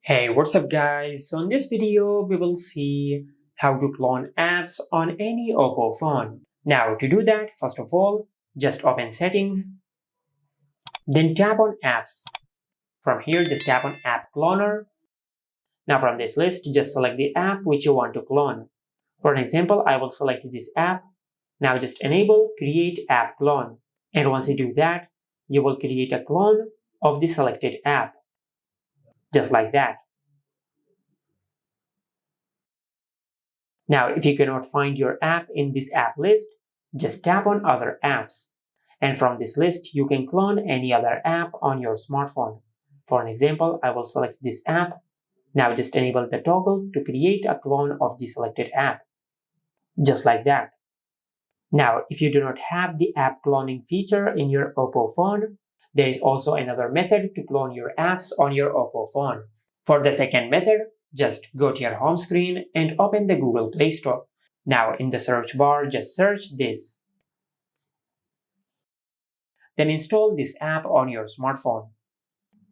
Hey, what's up guys? So in this video, we will see how to clone apps on any Oppo phone. Now to do that, first of all, just open settings, then tap on apps. From here, just tap on app cloner. Now from this list, just select the app which you want to clone. For an example, I will select this app. Now just enable create app clone. And once you do that, you will create a clone of the selected app. Just like that. Now, if you cannot find your app in this app list, just tap on Other Apps. And from this list, you can clone any other app on your smartphone. For an example, I will select this app. Now just enable the toggle to create a clone of the selected app. Just like that. Now, if you do not have the app cloning feature in your Oppo phone, there is also another method to clone your apps on your Oppo phone. For the second method, just go to your home screen and open the Google Play Store. Now in the search bar, just search this. Then install this app on your smartphone.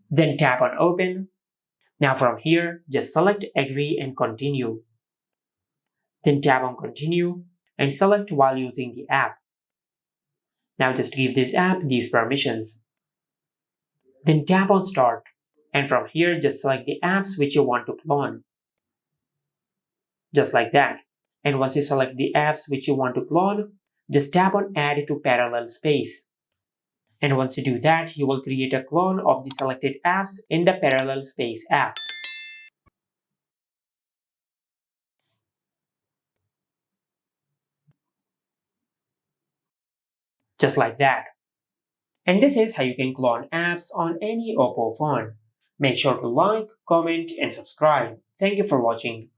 Then tap on Open. Now from here, just select Agree and Continue. Then tap on Continue and select while using the app. Now just give this app these permissions. Then tap on Start. And from here, just select the apps which you want to clone. Just like that. And once you select the apps which you want to clone, just tap on Add to Parallel Space. And once you do that, you will create a clone of the selected apps in the Parallel Space app. Just like that. And this is how you can clone apps on any Oppo phone. Make sure to like, comment, and subscribe. Thank you for watching.